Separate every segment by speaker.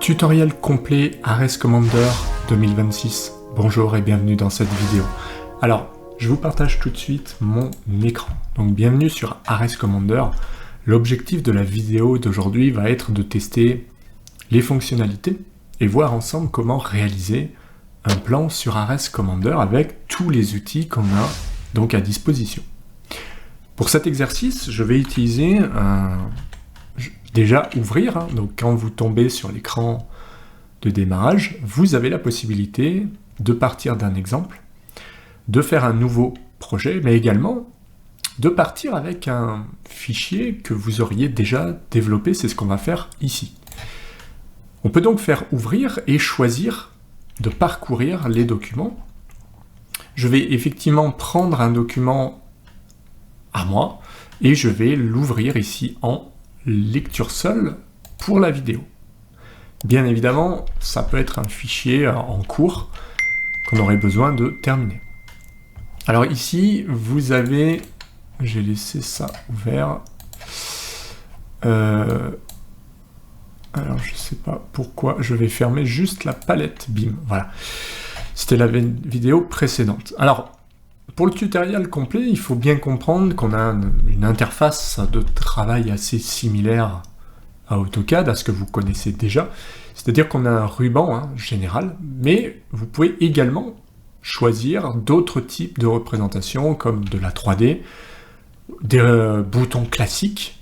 Speaker 1: Tutoriel complet Ares Commander 2026. Bonjour et bienvenue dans cette vidéo. Alors, je vous partage tout de suite mon écran. Donc bienvenue sur Ares Commander. L'objectif de la vidéo d'aujourd'hui va être de tester les fonctionnalités et voir ensemble comment réaliser un plan sur Ares Commander avec tous les outils qu'on a donc à disposition. Pour cet exercice, je vais utiliser déjà ouvrir, hein. Donc quand vous tombez sur l'écran de démarrage, vous avez la possibilité de partir d'un exemple, de faire un nouveau projet, mais également de partir avec un fichier que vous auriez déjà développé, c'est ce qu'on va faire ici. On peut donc faire ouvrir et choisir de parcourir les documents. Je vais effectivement prendre un document à moi et je vais l'ouvrir ici en lecture seule pour la vidéo. Bien évidemment, ça peut être un fichier en cours qu'on aurait besoin de terminer. Alors ici, vous avez... J'ai laissé ça ouvert. Alors je sais pas pourquoi, je vais fermer juste la palette, bim, voilà. C'était la vidéo précédente. Alors, pour le tutoriel complet, il faut bien comprendre qu'on a une interface de travail assez similaire à AutoCAD, à ce que vous connaissez déjà. C'est-à-dire qu'on a un ruban général, mais vous pouvez également choisir d'autres types de représentations, comme de la 3D, des boutons classiques,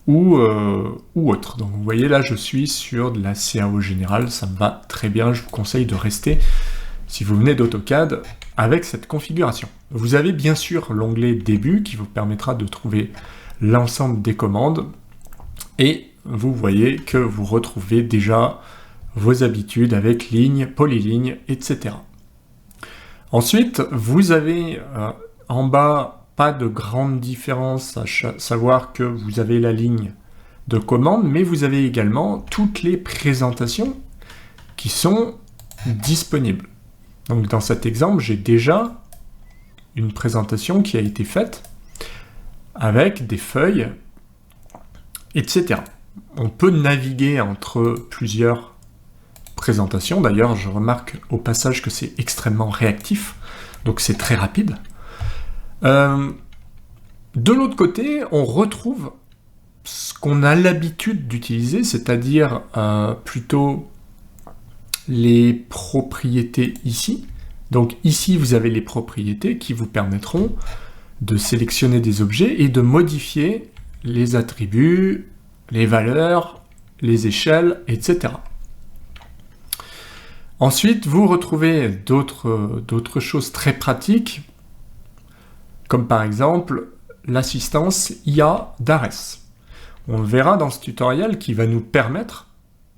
Speaker 1: ou autre. Donc vous voyez là, je suis sur de la CAO générale, ça me va très bien, je vous conseille de rester, si vous venez d'AutoCAD, avec cette configuration. Vous avez bien sûr l'onglet Début, qui vous permettra de trouver l'ensemble des commandes, et vous voyez que vous retrouvez déjà vos habitudes avec ligne, polyligne, etc. Ensuite, vous avez en bas pas de grande différence, à savoir que vous avez la ligne de commande, mais vous avez également toutes les présentations qui sont disponibles. Donc dans cet exemple, j'ai déjà une présentation qui a été faite avec des feuilles, etc. On peut naviguer entre plusieurs présentations. D'ailleurs, je remarque au passage que c'est extrêmement réactif, donc c'est très rapide. De l'autre côté, on retrouve ce qu'on a l'habitude d'utiliser, c'est-à-dire plutôt les propriétés ici. Donc ici, vous avez les propriétés qui vous permettront de sélectionner des objets et de modifier les attributs, les valeurs, les échelles, etc. Ensuite, vous retrouvez d'autres choses très pratiques, comme par exemple l'assistance IA d'Ares. On le verra dans ce tutoriel qui va nous permettre,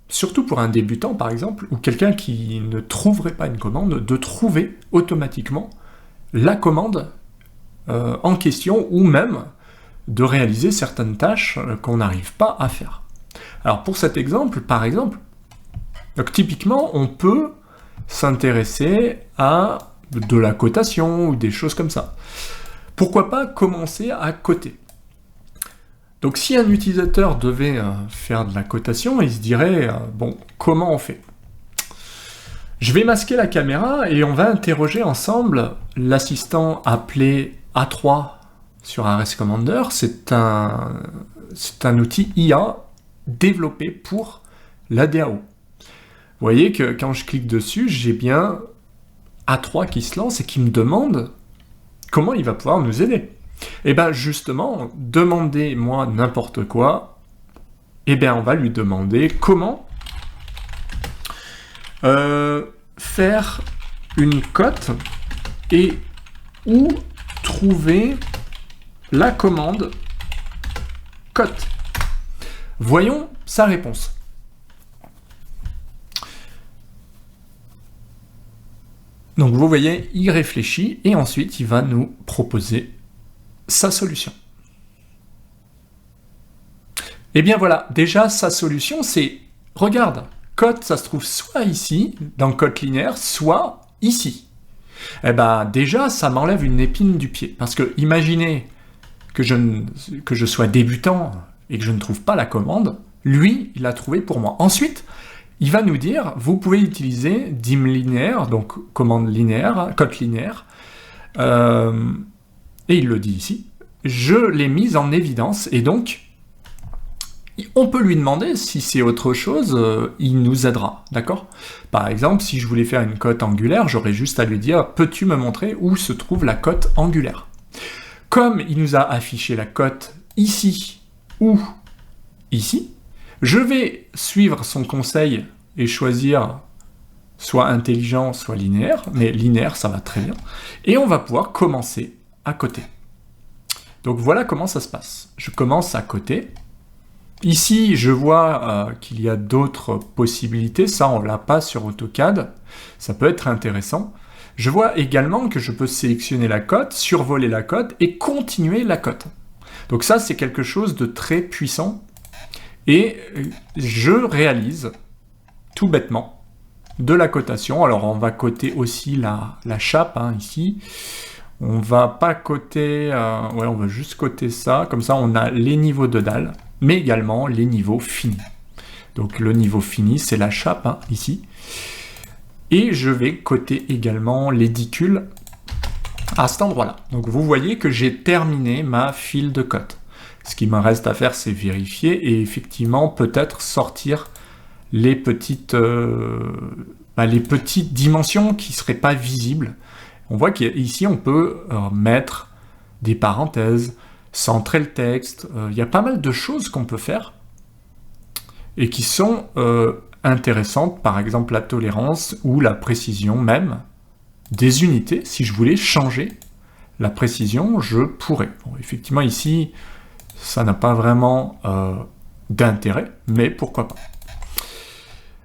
Speaker 1: surtout pour un débutant par exemple, ou quelqu'un qui ne trouverait pas une commande, de trouver automatiquement la commande en question, ou même de réaliser certaines tâches qu'on n'arrive pas à faire. Alors pour cet exemple, par exemple, donc typiquement on peut s'intéresser à de la cotation ou des choses comme ça. Pourquoi pas commencer à coter? Donc si un utilisateur devait faire de la cotation, il se dirait, bon, comment on fait? Je vais masquer la caméra et on va interroger ensemble l'assistant appelé A3 sur Ares Commander. C'est un outil IA développé pour la DAO. Vous voyez que quand je clique dessus, j'ai bien A3 qui se lance et qui me demande comment il va pouvoir nous aider. Et bien justement, demandez-moi n'importe quoi, et bien on va lui demander comment faire une cote et où trouver la commande cote. Voyons sa réponse. Donc vous voyez, il réfléchit et ensuite il va nous proposer sa solution. Et bien voilà, déjà sa solution c'est, regarde, cote ça se trouve soit ici, dans cote linéaire, soit ici. Et bien déjà ça m'enlève une épine du pied, parce que imaginez que je sois débutant et que je ne trouve pas la commande, lui, il l'a trouvé pour moi. Ensuite, il va nous dire, vous pouvez utiliser dim linéaire, donc commande linéaire, cote linéaire, et il le dit ici, je l'ai mise en évidence, et donc, on peut lui demander si c'est autre chose, il nous aidera, d'accord? Par exemple, si je voulais faire une cote angulaire, j'aurais juste à lui dire, peux-tu me montrer où se trouve la cote angulaire? Comme il nous a affiché la cote ici ou ici, je vais suivre son conseil et choisir soit intelligent, soit linéaire, mais linéaire, ça va très bien, et on va pouvoir commencer à coter. Donc voilà comment ça se passe. Je commence à coter. Ici, je vois qu'il y a d'autres possibilités, ça on l'a pas sur AutoCAD, ça peut être intéressant. Je vois également que je peux sélectionner la cote, survoler la cote et continuer la cote. Donc ça, c'est quelque chose de très puissant. Et je réalise, tout bêtement, de la cotation. Alors on va coter aussi la chape, hein, ici. On va pas coter, ouais, on va juste coter ça. Comme ça, on a les niveaux de dalle, mais également les niveaux finis. Donc le niveau fini, c'est la chape, hein, ici. Et je vais coter également l'édicule à cet endroit-là. Donc vous voyez que j'ai terminé ma file de cote. Ce qui me reste à faire, c'est vérifier et effectivement peut-être sortir les petites dimensions qui ne seraient pas visibles. On voit qu'ici, on peut mettre des parenthèses, centrer le texte. Il y a pas mal de choses qu'on peut faire et qui sont intéressantes, par exemple la tolérance ou la précision même des unités. Si je voulais changer la précision, je pourrais. Bon, effectivement, ici, ça n'a pas vraiment d'intérêt, mais pourquoi pas.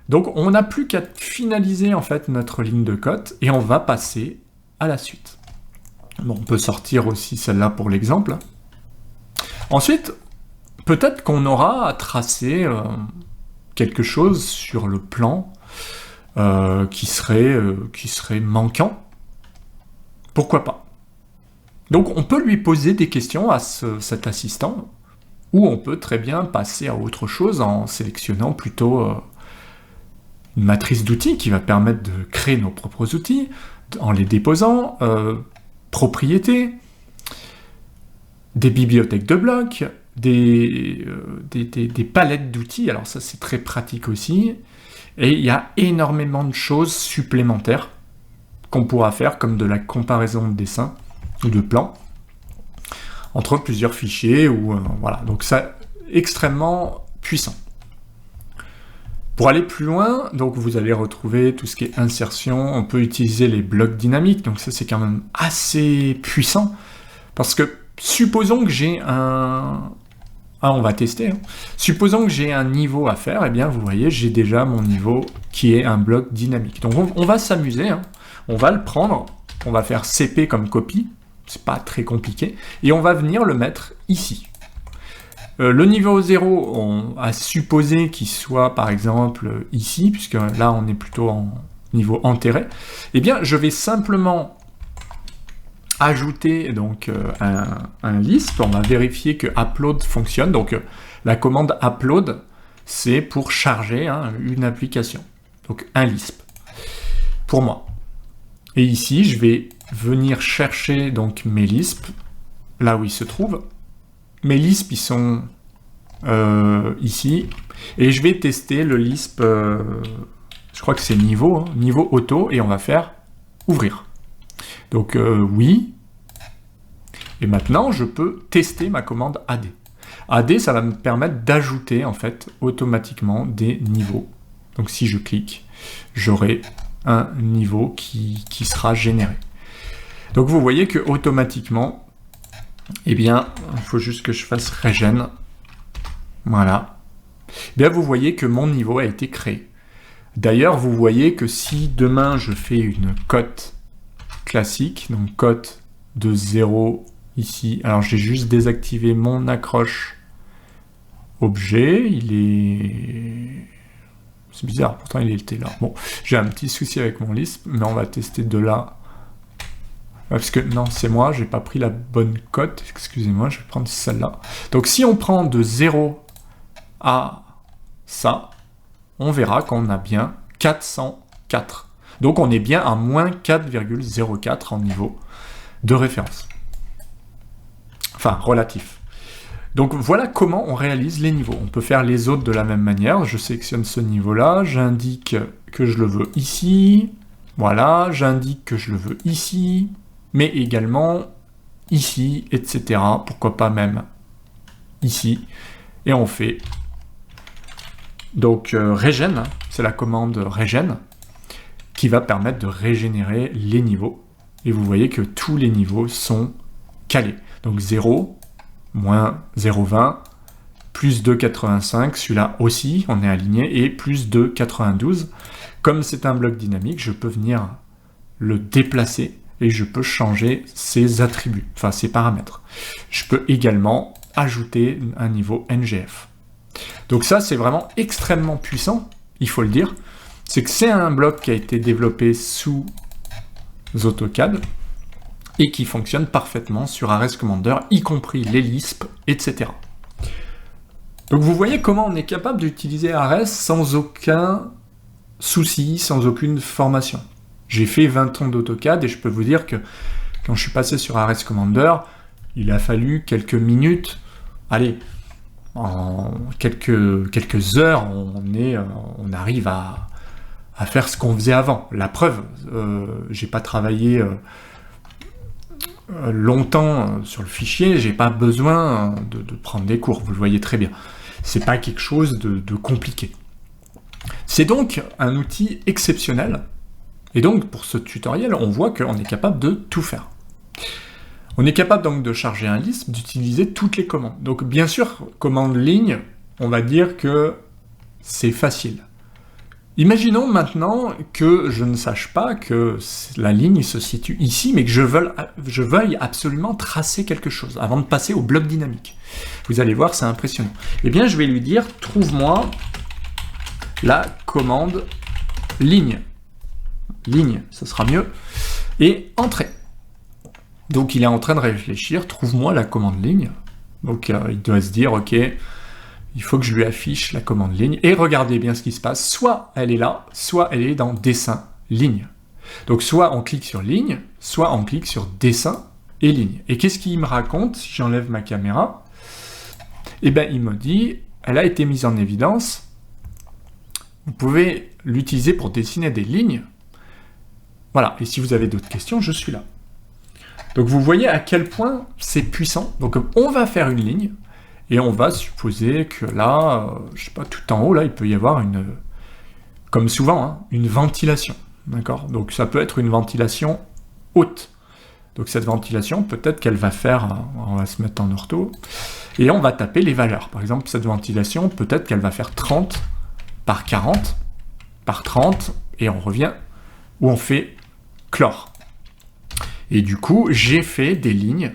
Speaker 1: Donc, on n'a plus qu'à finaliser en fait notre ligne de cote et on va passer à la suite. Bon, on peut sortir aussi celle-là pour l'exemple. Ensuite, peut-être qu'on aura à tracer quelque chose sur le plan qui serait manquant. Pourquoi pas? Donc on peut lui poser des questions à cet assistant, ou on peut très bien passer à autre chose en sélectionnant plutôt une matrice d'outils qui va permettre de créer nos propres outils, en les déposant, propriétés, des bibliothèques de blocs, des palettes d'outils, alors ça c'est très pratique aussi, et il y a énormément de choses supplémentaires qu'on pourra faire, comme de la comparaison de dessins ou de plans, entre plusieurs fichiers, ou voilà, donc ça, extrêmement puissant. Pour aller plus loin, donc vous allez retrouver tout ce qui est insertion, on peut utiliser les blocs dynamiques, donc ça c'est quand même assez puissant, parce que supposons que j'ai on va tester. Hein. Supposons que j'ai un niveau à faire, et bien vous voyez, j'ai déjà mon niveau qui est un bloc dynamique. Donc on va s'amuser, hein. On va le prendre, on va faire CP comme copie, c'est pas très compliqué, et on va venir le mettre ici. Le niveau 0, on a supposé qu'il soit par exemple ici, puisque là on est plutôt en niveau enterré. Eh bien je vais simplement ajouter donc un Lisp, on va vérifier que upload fonctionne, donc la commande upload c'est pour charger une application, donc un Lisp pour moi. Et ici je vais venir chercher donc mes Lisp là où ils se trouvent. Mes Lisp ils sont ici, et je vais tester le Lisp, je crois que c'est niveau auto, et on va faire ouvrir. Donc oui, et maintenant je peux tester ma commande AD. AD, ça va me permettre d'ajouter en fait automatiquement des niveaux. Donc si je clique, j'aurai un niveau qui sera généré. Donc vous voyez que automatiquement, eh bien, il faut juste que je fasse regen. Voilà. Eh bien, vous voyez que mon niveau a été créé. D'ailleurs, vous voyez que si demain je fais une cote classique, donc cote de 0 ici, alors j'ai juste désactivé mon accroche objet, c'est bizarre, pourtant il était là. Bon, j'ai un petit souci avec mon Lisp, mais on va tester de là. Parce que non, c'est moi, j'ai pas pris la bonne cote, excusez-moi, je vais prendre celle-là. Donc si on prend de 0 à ça, on verra qu'on a bien 404. Donc on est bien à moins 4,04 en niveau de référence. Enfin, relatif. Donc voilà comment on réalise les niveaux. On peut faire les autres de la même manière. Je sélectionne ce niveau-là, j'indique que je le veux ici. Voilà, j'indique que je le veux ici, mais également ici, etc. Pourquoi pas même ici. Et on fait donc regen, c'est la commande regen, qui va permettre de régénérer les niveaux. Et vous voyez que tous les niveaux sont calés. Donc 0, moins 0,20, plus 2,85, celui-là aussi, on est aligné, et plus 2,92. Comme c'est un bloc dynamique, je peux venir le déplacer et je peux changer ses attributs, enfin ses paramètres. Je peux également ajouter un niveau NGF. Donc ça, c'est vraiment extrêmement puissant, il faut le dire. C'est que c'est un bloc qui a été développé sous AutoCAD et qui fonctionne parfaitement sur Ares Commander, y compris les Lisp, etc. Donc vous voyez comment on est capable d'utiliser Ares sans aucun souci, sans aucune formation. J'ai fait 20 ans d'AutoCAD et je peux vous dire que quand je suis passé sur Ares Commander, il a fallu quelques minutes, allez, en quelques heures, on arrive à faire ce qu'on faisait avant. La preuve, j'ai pas travaillé longtemps sur le fichier, j'ai pas besoin de prendre des cours, vous le voyez très bien. C'est pas quelque chose de compliqué. C'est donc un outil exceptionnel, et donc pour ce tutoriel, on voit qu'on est capable de tout faire. On est capable donc de charger un Lisp, d'utiliser toutes les commandes. Donc bien sûr, commande ligne, on va dire que c'est facile. Imaginons maintenant que je ne sache pas que la ligne se situe ici, mais que je veuille absolument tracer quelque chose avant de passer au bloc dynamique. Vous allez voir, c'est impressionnant. Eh bien, je vais lui dire, trouve-moi la commande ligne. Ligne, ça sera mieux. Et entrée. Donc, il est en train de réfléchir, trouve-moi la commande ligne. Donc, il doit se dire, ok, il faut que je lui affiche la commande ligne. Et regardez bien ce qui se passe. Soit elle est là, soit elle est dans dessin, ligne. Donc, soit on clique sur ligne, soit on clique sur dessin et ligne. Et qu'est-ce qu'il me raconte si j'enlève ma caméra? Eh bien, il me dit, elle a été mise en évidence. Vous pouvez l'utiliser pour dessiner des lignes. Voilà. Et si vous avez d'autres questions, je suis là. Donc, vous voyez à quel point c'est puissant. Donc, on va faire une ligne. Et on va supposer que là, je sais pas, tout en haut, là, il peut y avoir une, comme souvent, hein, une ventilation. D'accord? Donc, ça peut être une ventilation haute. Donc, cette ventilation, peut-être qu'elle va faire, on va se mettre en ortho, et on va taper les valeurs. Par exemple, cette ventilation, peut-être qu'elle va faire 30 par 40 par 30, et on revient où on fait chlore. Et du coup, j'ai fait des lignes.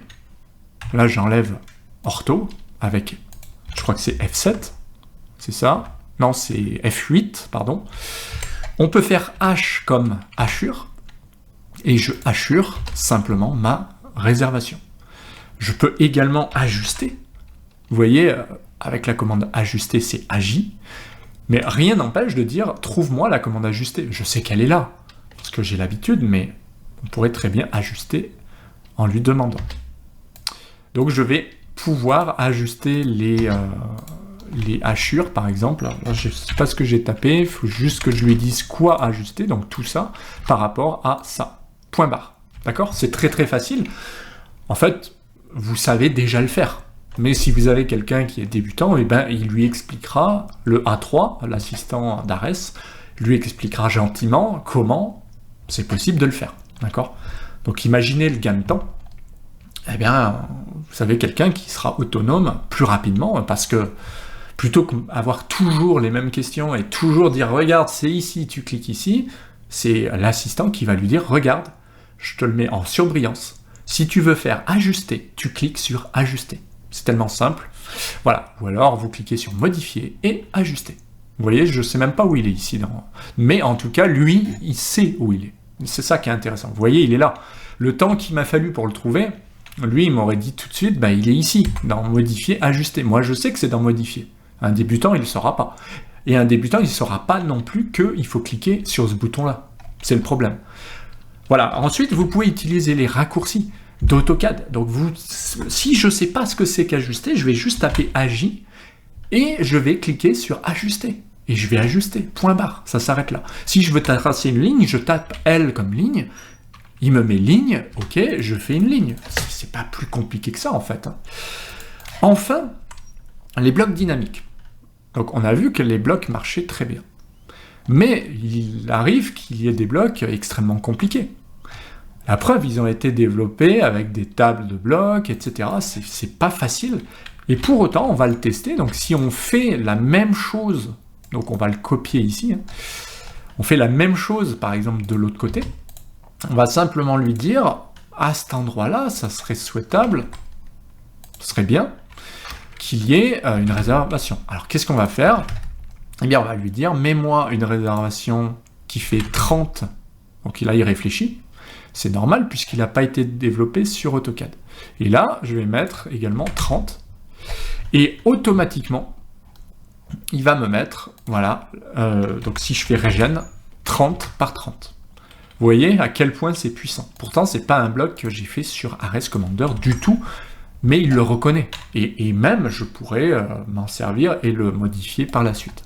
Speaker 1: Là, j'enlève ortho avec, je crois que c'est F7, c'est ça? Non, c'est F8, pardon. On peut faire H comme hachure, et je hachure simplement ma réservation. Je peux également ajuster. Vous voyez, avec la commande ajuster, c'est AJ, mais rien n'empêche de dire trouve-moi la commande ajuster. Je sais qu'elle est là, parce que j'ai l'habitude, mais on pourrait très bien ajuster en lui demandant. Donc je vais pouvoir ajuster les hachures, par exemple. Alors, je ne sais pas ce que j'ai tapé, il faut juste que je lui dise quoi ajuster, donc tout ça par rapport à ça. Point barre. D'accord? C'est très très facile. En fait, vous savez déjà le faire. Mais si vous avez quelqu'un qui est débutant, eh ben, il lui expliquera, le A3, l'assistant d'Ares, lui expliquera gentiment comment c'est possible de le faire. D'accord? Donc imaginez le gain de temps. Eh bien, vous avez quelqu'un qui sera autonome plus rapidement, parce que plutôt qu'avoir toujours les mêmes questions et toujours dire « Regarde, c'est ici, tu cliques ici », c'est l'assistant qui va lui dire « Regarde, je te le mets en surbrillance. Si tu veux faire ajuster, tu cliques sur ajuster. » C'est tellement simple. Voilà. Ou alors, vous cliquez sur modifier et ajuster. Vous voyez, je ne sais même pas où il est ici. Mais en tout cas, lui, il sait où il est. C'est ça qui est intéressant. Vous voyez, il est là. Le temps qu'il m'a fallu pour le trouver, lui, il m'aurait dit tout de suite, bah, il est ici, dans modifier, ajuster. Moi, je sais que c'est dans modifier. Un débutant, il ne le saura pas. Et un débutant, il ne saura pas non plus qu'il faut cliquer sur ce bouton-là. C'est le problème. Voilà. Ensuite, vous pouvez utiliser les raccourcis d'AutoCAD. Donc, si je ne sais pas ce que c'est qu'ajuster, je vais juste taper AJ et je vais cliquer sur Ajuster. Et je vais ajuster, point barre, ça s'arrête là. Si je veux tracer une ligne, je tape L comme ligne, il me met ligne, ok, je fais une ligne. C'est pas plus compliqué que ça en fait. Enfin, les blocs dynamiques. Donc on a vu que les blocs marchaient très bien. Mais il arrive qu'il y ait des blocs extrêmement compliqués. La preuve, ils ont été développés avec des tables de blocs, etc. C'est pas facile. Et pour autant, on va le tester. Donc si on fait la même chose, donc on va le copier ici, hein, on fait la même chose par exemple de l'autre côté, on va simplement lui dire, à cet endroit-là, ça serait souhaitable, ce serait bien, qu'il y ait une réservation. Alors qu'est-ce qu'on va faire? Eh bien on va lui dire, mets-moi une réservation qui fait 30, donc là il réfléchit, c'est normal puisqu'il n'a pas été développé sur AutoCAD. Et là, je vais mettre également 30, et automatiquement, il va me mettre, voilà, donc si je fais Regen, 30 par 30. Vous voyez à quel point c'est puissant. Pourtant, c'est pas un bloc que j'ai fait sur Ares Commander du tout, mais il le reconnaît. Et même, je pourrais m'en servir et le modifier par la suite.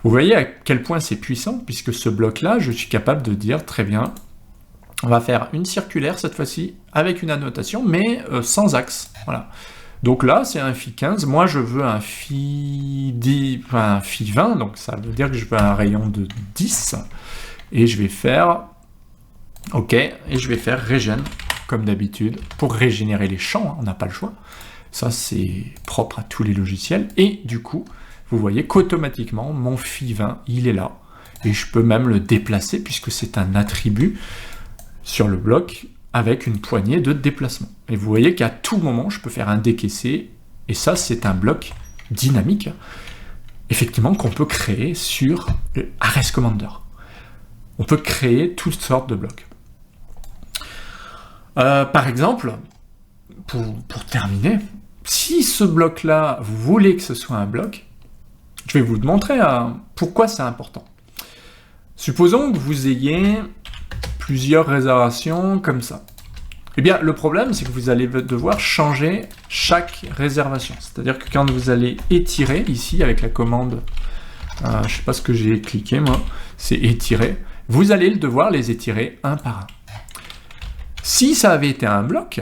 Speaker 1: Vous voyez à quel point c'est puissant, puisque ce bloc-là, je suis capable de dire, très bien, on va faire une circulaire cette fois-ci, avec une annotation, mais sans axe. Voilà. Donc là, c'est un Φ15, moi je veux un Φ10, enfin un Φ20, donc ça veut dire que je veux un rayon de 10, et je vais faire, ok, et je vais faire Regen, comme d'habitude, pour régénérer les champs, hein, on n'a pas le choix, ça c'est propre à tous les logiciels, et du coup, vous voyez qu'automatiquement, mon Φ20, il est là, et je peux même le déplacer, puisque c'est un attribut sur le bloc, avec une poignée de déplacement. Et vous voyez qu'à tout moment, je peux faire un décaissé, et ça, c'est un bloc dynamique, effectivement, qu'on peut créer sur Ares Commander. On peut créer toutes sortes de blocs. Par exemple, pour terminer, si ce bloc-là, vous voulez que ce soit un bloc, je vais vous le montrer pourquoi c'est important. Supposons que vous ayez plusieurs réservations comme ça. Eh bien, le problème, c'est que vous allez devoir changer chaque réservation. C'est-à-dire que quand vous allez étirer, ici, avec la commande, je ne sais pas ce que j'ai cliqué, moi, c'est étirer, vous allez devoir les étirer un par un. Si ça avait été un bloc,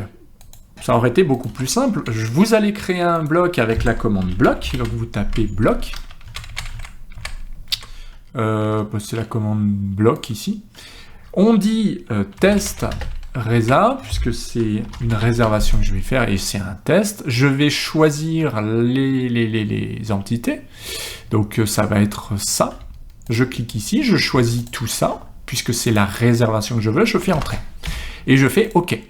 Speaker 1: ça aurait été beaucoup plus simple. Vous allez créer un bloc avec la commande bloc, donc vous tapez bloc, c'est la commande bloc ici. On dit test résa, puisque c'est une réservation que je vais faire et c'est un test. Je vais choisir les entités, donc ça va être ça. Je clique ici, je choisis tout ça, puisque c'est la réservation que je veux, je fais entrer. Et je fais OK.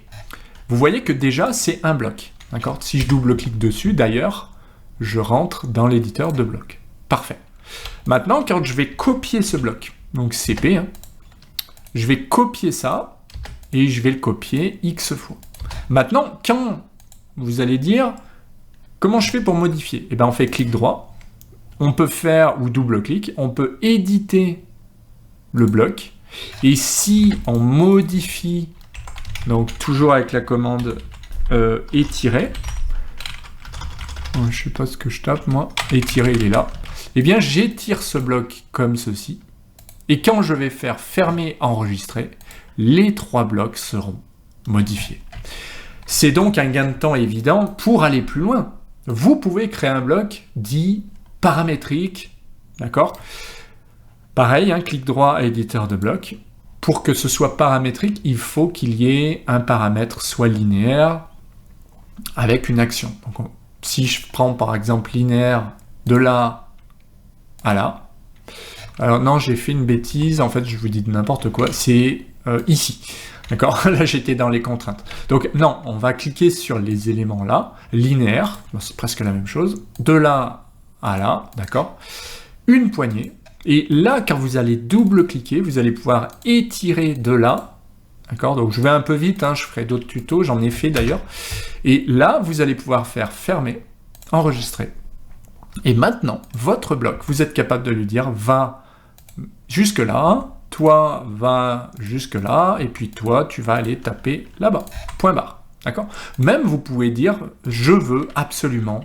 Speaker 1: Vous voyez que déjà c'est un bloc, d'accord? Si je double-clique dessus, d'ailleurs, je rentre dans l'éditeur de bloc. Parfait. Maintenant, quand je vais copier ce bloc, donc CP, hein, je vais copier ça, et je vais le copier X fois. Maintenant, quand vous allez dire, comment je fais pour modifier? Eh bien, on fait clic droit, on peut faire, ou double-clic, on peut éditer le bloc, et si on modifie, donc toujours avec la commande étirer, je ne sais pas ce que je tape, moi, étirer, il est là, eh bien, j'étire ce bloc comme ceci, et quand je vais faire fermer, enregistrer, les trois blocs seront modifiés. C'est donc un gain de temps évident pour aller plus loin. Vous pouvez créer un bloc dit paramétrique, d'accord? Pareil, hein, clic droit à éditeur de bloc. Pour que ce soit paramétrique, il faut qu'il y ait un paramètre soit linéaire avec une action. Donc, si je prends par exemple linéaire de là à là, alors non, j'ai fait une bêtise, en fait je vous dis n'importe quoi, c'est ici, d'accord? Là j'étais dans les contraintes. Donc non, on va cliquer sur les éléments là, linéaire, c'est presque la même chose, de là à là, d'accord? Une poignée, et là quand vous allez double-cliquer, vous allez pouvoir étirer de là, d'accord? Donc je vais un peu vite, hein, je ferai d'autres tutos, j'en ai fait d'ailleurs, et là vous allez pouvoir faire fermer, enregistrer, Et maintenant, votre bloc, vous êtes capable de lui dire, va jusque là, toi, va jusque là, et puis toi, tu vas aller taper là-bas, point barre, d'accord? Même, vous pouvez dire, je veux absolument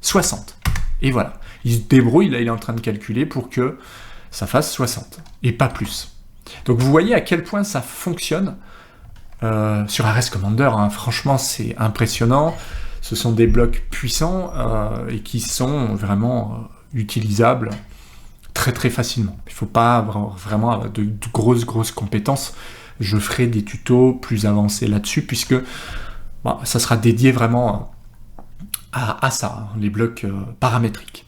Speaker 1: 60. Et voilà, il se débrouille, là, il est en train de calculer pour que ça fasse 60, et pas plus. Donc, vous voyez à quel point ça fonctionne sur RS Commander, hein. Franchement, c'est impressionnant. Ce sont des blocs puissants et qui sont vraiment utilisables très très facilement. Il ne faut pas avoir vraiment de grosses compétences. Je ferai des tutos plus avancés là-dessus, puisque ça sera dédié vraiment à ça, hein, les blocs paramétriques.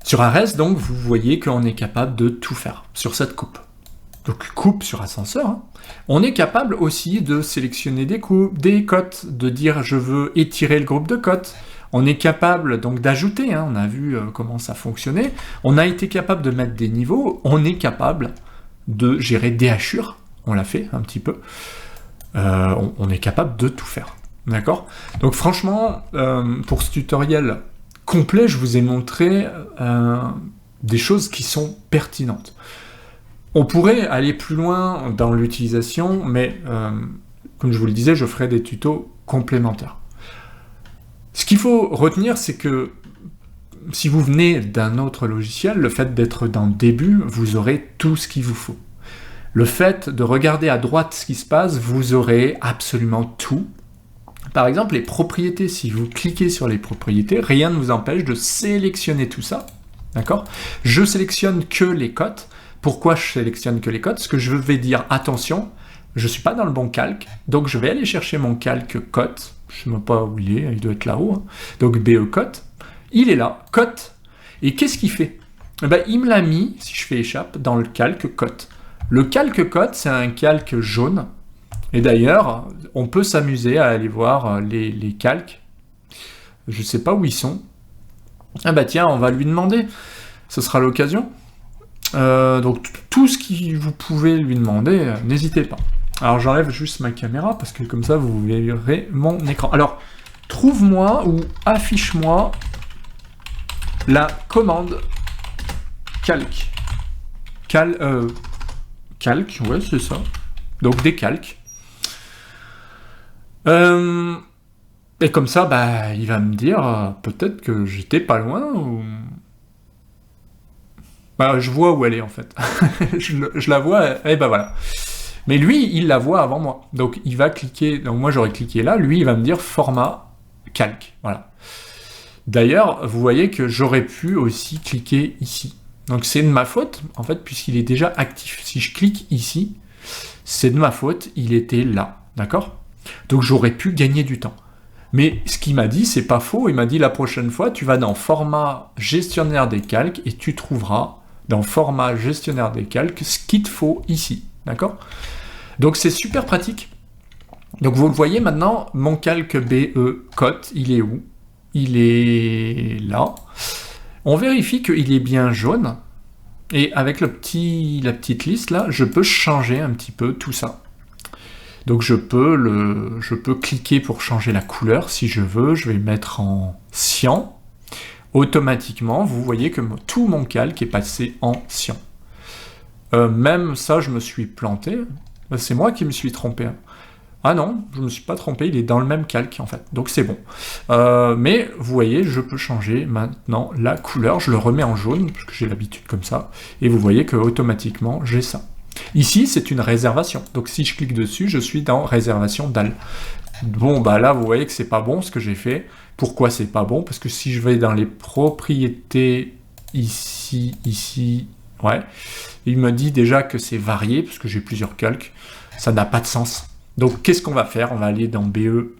Speaker 1: Sur RS, donc, vous voyez qu'on est capable de tout faire sur cette coupe. Donc coupe sur ascenseur, hein. On est capable aussi de sélectionner des cotes, de dire je veux étirer le groupe de cotes. On est capable donc d'ajouter, hein, on a vu comment ça fonctionnait. On a été capable de mettre des niveaux, on est capable de gérer des hachures, on l'a fait un petit peu. On est capable de tout faire, d'accord? Donc franchement, pour ce tutoriel complet, je vous ai montré des choses qui sont pertinentes. On pourrait aller plus loin dans l'utilisation, mais comme je vous le disais, je ferai des tutos complémentaires. Ce qu'il faut retenir, c'est que si vous venez d'un autre logiciel, le fait d'être dans le début, vous aurez tout ce qu'il vous faut. Le fait de regarder à droite ce qui se passe, vous aurez absolument tout. Par exemple, les propriétés, si vous cliquez sur les propriétés, rien ne vous empêche de sélectionner tout ça, d'accord? Je sélectionne que les cotes. Pourquoi je sélectionne que les cotes? Parce que je vais dire, attention, je ne suis pas dans le bon calque, donc je vais aller chercher mon calque cote, je ne sais même pas où il doit être là-haut, hein. Donc BE cote, il est là, cote, et qu'est-ce qu'il fait? Il me l'a mis, si je fais échappe, dans le calque cote. Le calque cote, c'est un calque jaune, et d'ailleurs, on peut s'amuser à aller voir les calques, je ne sais pas où ils sont. Ah bah tiens, on va lui demander, ce sera l'occasion. Donc tout ce que vous pouvez lui demander, n'hésitez pas. Alors j'enlève juste ma caméra parce que comme ça vous verrez mon écran. Alors trouve-moi ou affiche-moi la commande calque. Calque, ouais c'est ça. Donc des calques. Et comme ça, il va me dire peut-être que j'étais pas loin ou... je vois où elle est en fait. je la vois, et voilà. Mais lui, il la voit avant moi. Donc il va cliquer, donc moi j'aurais cliqué là, lui il va me dire format calque. Voilà. D'ailleurs, vous voyez que j'aurais pu aussi cliquer ici. Donc c'est de ma faute, en fait, puisqu'il est déjà actif. Si je clique ici, c'est de ma faute, il était là. D'accord? Donc j'aurais pu gagner du temps. Mais ce qu'il m'a dit, c'est pas faux. Il m'a dit la prochaine fois, tu vas dans format gestionnaire des calques et tu trouveras dans format gestionnaire des calques ce qu'il te faut ici. D'accord? Donc c'est super pratique. Donc vous le voyez maintenant, mon calque BE cote, il est où? Il est là. On vérifie qu'il est bien jaune. Et avec la petite liste là, je peux changer un petit peu tout ça. Donc je peux cliquer pour changer la couleur si je veux. Je vais le mettre en cyan. Automatiquement, vous voyez que tout mon calque est passé en cyan. Même ça, je me suis planté. C'est moi qui me suis trompé. Ah non, je ne me suis pas trompé, il est dans le même calque en fait. Donc c'est bon. Mais vous voyez, je peux changer maintenant la couleur. Je le remets en jaune, parce que j'ai l'habitude comme ça. Et vous voyez que automatiquement, j'ai ça. Ici, c'est une réservation. Donc si je clique dessus, je suis dans réservation dalle. Bon, là, vous voyez que c'est pas bon ce que j'ai fait. Pourquoi c'est pas bon? Parce que si je vais dans les propriétés ici, ouais, il me dit déjà que c'est varié, parce que j'ai plusieurs calques. Ça n'a pas de sens. Donc, qu'est-ce qu'on va faire? On va aller dans BE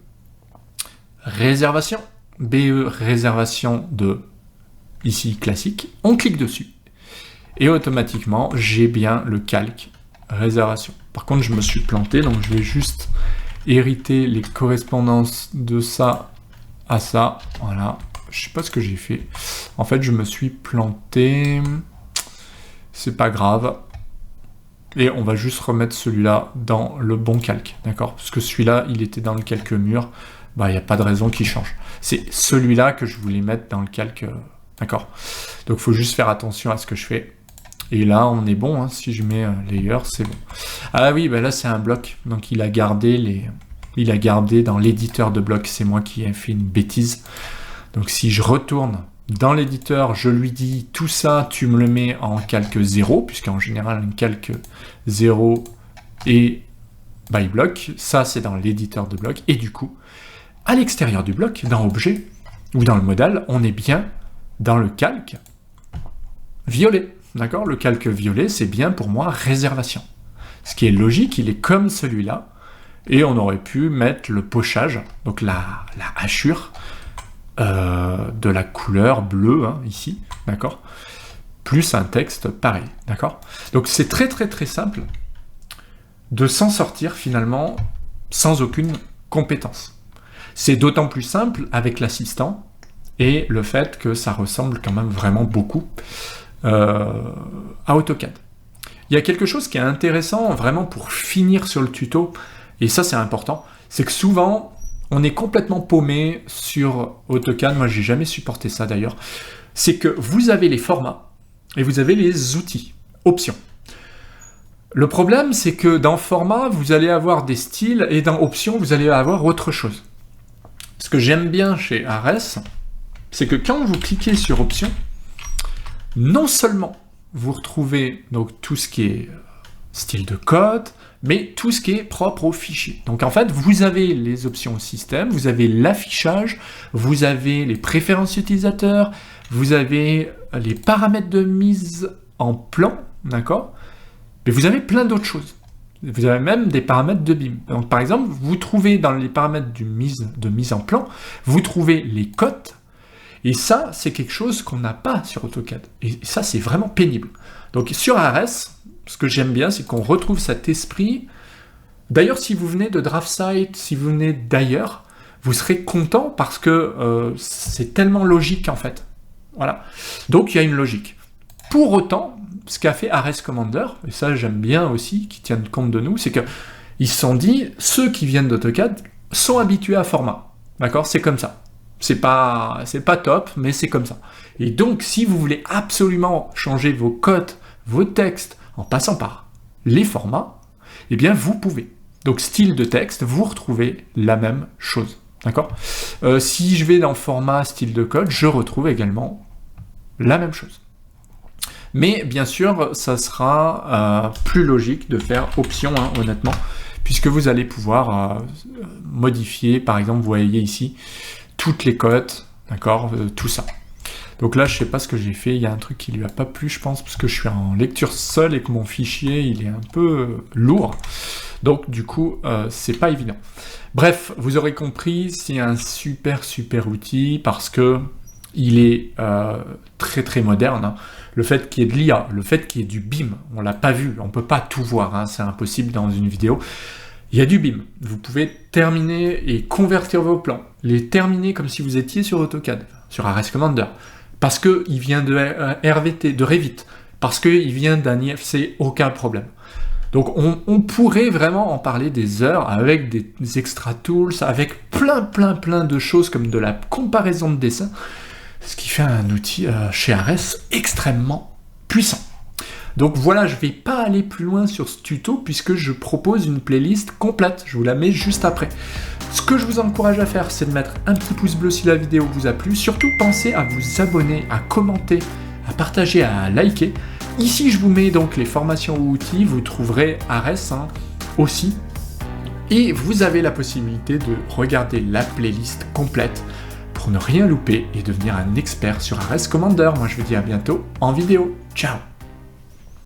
Speaker 1: réservation. BE réservation de ici classique. On clique dessus. Et automatiquement, j'ai bien le calque réservation. Par contre, je me suis planté, donc je vais juste hériter les correspondances de ça à ça. Voilà. Je sais pas ce que j'ai fait. En fait, je me suis planté. C'est pas grave. Et on va juste remettre celui-là dans le bon calque. D'accord? Parce que celui-là, il était dans le calque mur. bah, il n'y a pas de raison qu'il change. C'est celui-là que je voulais mettre dans le calque, d'accord? Donc, il faut juste faire attention à ce que je fais. Et là, on est bon, hein. Si je mets layer, c'est bon. Ah oui, bah là, c'est un bloc. Donc, il a gardé dans l'éditeur de blocs. C'est moi qui ai fait une bêtise. Donc, si je retourne dans l'éditeur, je lui dis, tout ça, tu me le mets en calque 0, puisqu'en général, un calque 0 est by block. Ça, c'est dans l'éditeur de blocs. Et du coup, à l'extérieur du bloc, dans objet, ou dans le modal, on est bien dans le calque violet. D'accord? Le calque violet, c'est bien pour moi réservation. Ce qui est logique, il est comme celui-là. Et on aurait pu mettre le pochage, donc la hachure, de la couleur bleue, hein, ici, d'accord? Plus un texte pareil, d'accord? Donc c'est très très très simple de s'en sortir finalement sans aucune compétence. C'est d'autant plus simple avec l'assistant et le fait que ça ressemble quand même vraiment beaucoup à AutoCAD. Il y a quelque chose qui est intéressant vraiment pour finir sur le tuto, et ça c'est important, c'est que souvent on est complètement paumé sur AutoCAD, moi j'ai jamais supporté ça d'ailleurs, c'est que vous avez les formats et vous avez les outils, options. Le problème c'est que dans format vous allez avoir des styles et dans options vous allez avoir autre chose. Ce que j'aime bien chez Ares, c'est que quand vous cliquez sur options, non seulement vous retrouvez donc tout ce qui est style de code, mais tout ce qui est propre au fichier. Donc en fait, vous avez les options système, vous avez l'affichage, vous avez les préférences utilisateurs, vous avez les paramètres de mise en plan, d'accord? Mais vous avez plein d'autres choses. Vous avez même des paramètres de BIM. Donc par exemple, vous trouvez dans les paramètres de mise en plan, vous trouvez les cotes, et ça, c'est quelque chose qu'on n'a pas sur AutoCAD. Et ça, c'est vraiment pénible. Donc sur Ares, ce que j'aime bien, c'est qu'on retrouve cet esprit. D'ailleurs, si vous venez de DraftSight, si vous venez d'ailleurs, vous serez content parce que c'est tellement logique en fait. Voilà. Donc il y a une logique. Pour autant, ce qu'a fait Ares Commander, et ça j'aime bien aussi, qu'ils tiennent compte de nous, c'est qu'ils se sont dit, ceux qui viennent d'AutoCAD sont habitués à format. D'accord? C'est comme ça. C'est pas top, mais c'est comme ça. Et donc, si vous voulez absolument changer vos codes, vos textes, en passant par les formats, eh bien, vous pouvez. Donc, style de texte, vous retrouvez la même chose. D'accord? Si je vais dans format, style de code, je retrouve également la même chose. Mais, bien sûr, ça sera plus logique de faire option, hein, honnêtement, puisque vous allez pouvoir modifier, par exemple, vous voyez ici, toutes les cotes, d'accord, tout ça. Donc là, je sais pas ce que j'ai fait, il y a un truc qui lui a pas plu, je pense, parce que je suis en lecture seule et que mon fichier, il est un peu lourd. Donc du coup, c'est pas évident. Bref, vous aurez compris, c'est un super outil, parce que il est très très moderne, hein. Le fait qu'il y ait de l'IA, le fait qu'il y ait du BIM, on l'a pas vu, on peut pas tout voir, hein, c'est impossible dans une vidéo. Il y a du BIM, vous pouvez terminer et convertir vos plans, les terminer comme si vous étiez sur AutoCAD, sur Ares Commander, parce qu'il vient de RVT, de Revit, parce qu'il vient d'un IFC, aucun problème. Donc on pourrait vraiment en parler des heures avec des extra tools, avec plein de choses comme de la comparaison de dessins, ce qui fait un outil chez Ares extrêmement puissant. Donc voilà, je ne vais pas aller plus loin sur ce tuto puisque je propose une playlist complète, je vous la mets juste après. Ce que je vous encourage à faire, c'est de mettre un petit pouce bleu si la vidéo vous a plu. Surtout, pensez à vous abonner, à commenter, à partager, à liker. Ici, je vous mets donc les formations ou outils, vous trouverez Ares aussi. Et vous avez la possibilité de regarder la playlist complète pour ne rien louper et devenir un expert sur Ares Commander. Moi, je vous dis à bientôt en vidéo. Ciao!